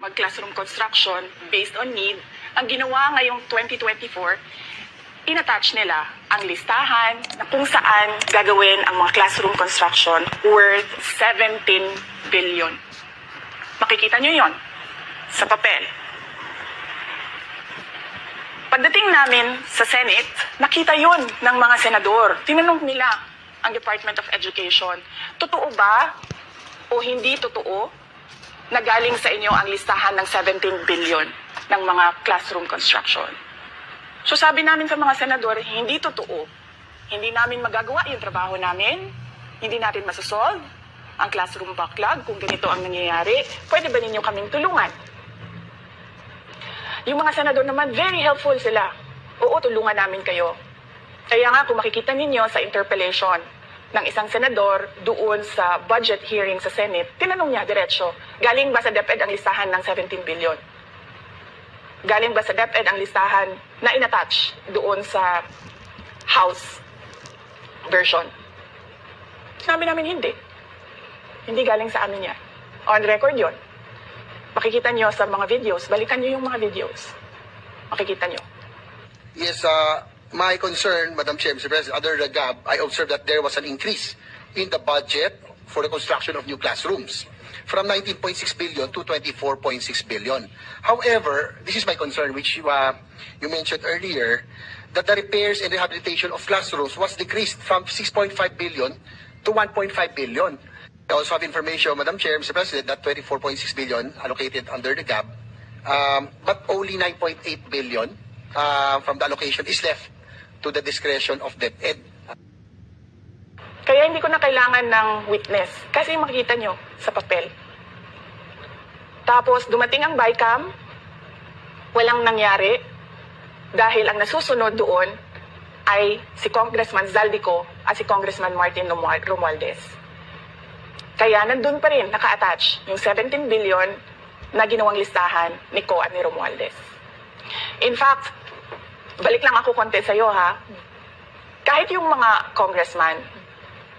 Mag-classroom construction based on need, ang ginawa ngayong 2024, inattach nila ang listahan na kung saan gagawin ang mga classroom construction worth 17 billion. Makikita nyo yon sa papel. Pagdating namin sa Senate, nakita yon ng mga senador. Tinanong nila ang Department of Education, totoo ba o hindi totoo na galing sa inyo ang listahan ng 17 billion ng mga classroom construction? So sabi namin sa mga senador, hindi totoo. Hindi namin magagawa yung trabaho namin. Hindi natin masasolve ang classroom backlog kung ganito ang nangyayari. Pwede ba ninyo kaming tulungan? Yung mga senador naman, very helpful sila. Oo, tulungan namin kayo. Kaya nga, kung makikita ninyo sa interpellation ng isang senador doon sa budget hearing sa Senate, tinanong niya diretso, galing ba sa DepEd ang listahan ng 17 billion? Galing ba sa DepEd ang listahan na inattach doon sa House version? Sinabi namin hindi. Hindi galing sa amin yan. On record yon. Makikita nyo sa mga videos, balikan nyo yung mga videos. Makikita nyo. Yes, my concern, Madam Chair, Mr. President, under the GAB, I observed that there was an increase in the budget for the construction of new classrooms from 19.6 billion to 24.6 billion. However, this is my concern, which you mentioned earlier, that the repairs and rehabilitation of classrooms was decreased from 6.5 billion to 1.5 billion. I also have information, Madam Chair, Mr. President, that 24.6 billion allocated under the GAB, but only 9.8 billion from the allocation is left to the discretion of DepEd. Kaya hindi ko na kailangan ng witness kasi makikita nyo sa papel. Tapos dumating ang BICAM, walang nangyari dahil ang nasusunod doon ay si Congressman Zaldico at si Congressman Martin Romualdez. Kaya nandun pa rin naka-attach yung 17 billion na ginawang listahan ni Co at ni Romualdez. In fact, balik lang ako konti sa'yo ha. Kahit yung mga congressman,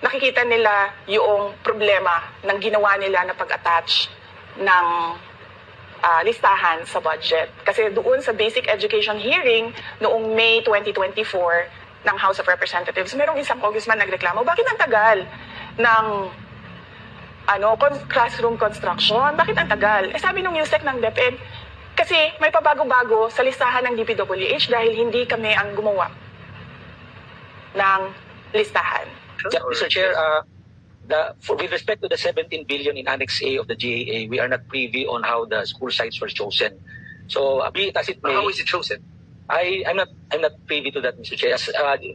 nakikita nila yung problema ng ginawa nila na pag-attach ng listahan sa budget. Kasi doon sa basic education hearing noong May 2024 ng House of Representatives, merong isang congressman nagreklamo, bakit ang tagal ng classroom construction? Bakit ang tagal? Eh sabi nung USEC ng DepEd, kasi may pabago-bago sa listahan ng DPWH dahil hindi kami ang gumawa ng listahan. Mr. Chair, with respect to the 17 billion in Annex A of the GAA, we are not privy on how the school sites were chosen. So, be it as it may, how is it chosen? I'm not privy to that, Mr. Chair.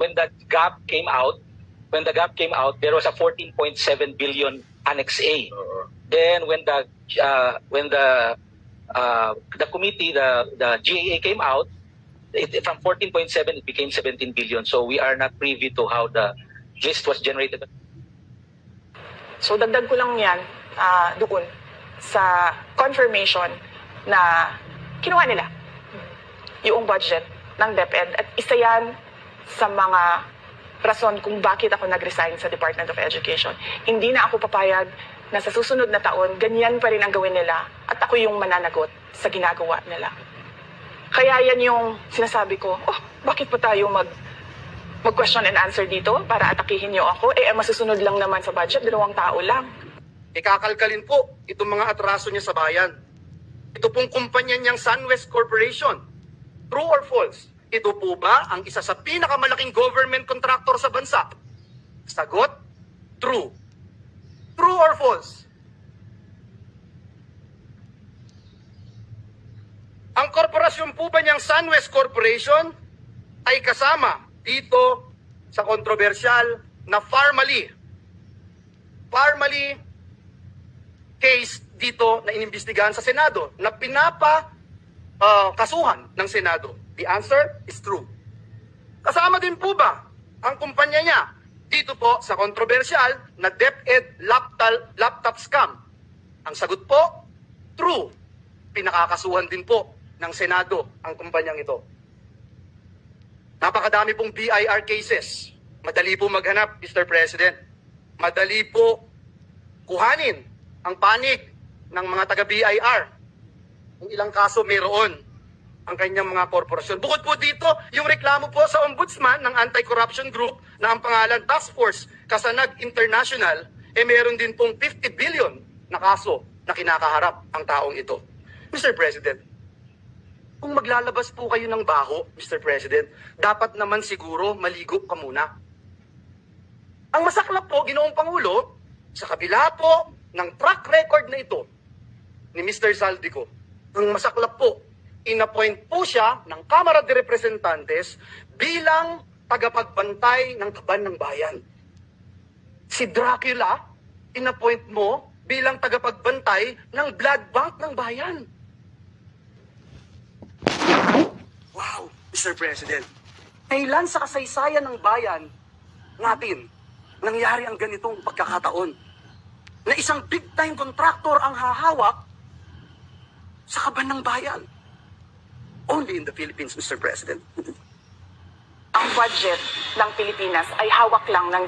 When the gap came out, there was a 14.7 billion Annex A. Then when the committee, the GAA came out, from 14.7 it became 17 billion. So we are not privy to how the list was generated. So dagdag ko lang yan doon sa confirmation na kinuha nila yung budget ng DepEd. At isa yan sa mga rason kung bakit ako nag-resign sa Department of Education. Hindi na ako papayag na sa susunod na taon, ganyan pa rin ang gawin nila at ako yung mananagot sa ginagawa nila. Kaya yan yung sinasabi ko, bakit pa tayo mag-question and answer dito para atakihin niyo ako? Masusunod lang naman sa budget, 2 tao lang. Ikakalkalin po itong mga atraso niya sa bayan. Ito pong kumpanya niyang SunWest Corporation. True or false? Ito po ba ang isa sa pinakamalaking government contractor sa bansa? Sagot, true. True or false? Ang korporasyon po ba niyang SunWest Corporation ay kasama dito sa kontrobersyal na Pharmaly case dito na inimbestigahan sa Senado na kasuhan ng Senado? The answer is true. Kasama din po ba ang kumpanya niya dito po sa kontrobersyal na DepEd laptop scam? Ang sagot po, true. Pinakakasuhan din po ng Senado ang kumpanyang ito. Napakadami pong BIR cases. Madali po maghanap, Mr. President. Madali po kuhanin ang panig ng mga taga-BIR. kung ilang kaso mayroon ang kanyang mga korporasyon. Bukod po dito, yung reklamo po sa ombudsman ng anti-corruption group na ang pangalan Task Force Kasanag International, meron din pong 50 billion na kaso na kinakaharap ang taong ito. Mr. President, kung maglalabas po kayo ng baho, Mr. President, dapat naman siguro maligo ka muna. Ang masaklap po, Ginoong Pangulo, sa kabila po ng track record na ito ni Mr. Zaldico, ang masaklap po, inappoint po siya ng Kamara de Representantes bilang tagapagbantay ng kaban ng bayan. Si Dracula, inappoint mo bilang tagapagbantay ng blood bank ng bayan. Wow, Mr. President. Kailan sa kasaysayan ng bayan natin nangyari ang ganitong pagkakataon na isang big-time contractor ang hahawak sa kaban ng bayan? Only in the Philippines, Mr. President. Ang budget ng Pilipinas ay hawak lang ng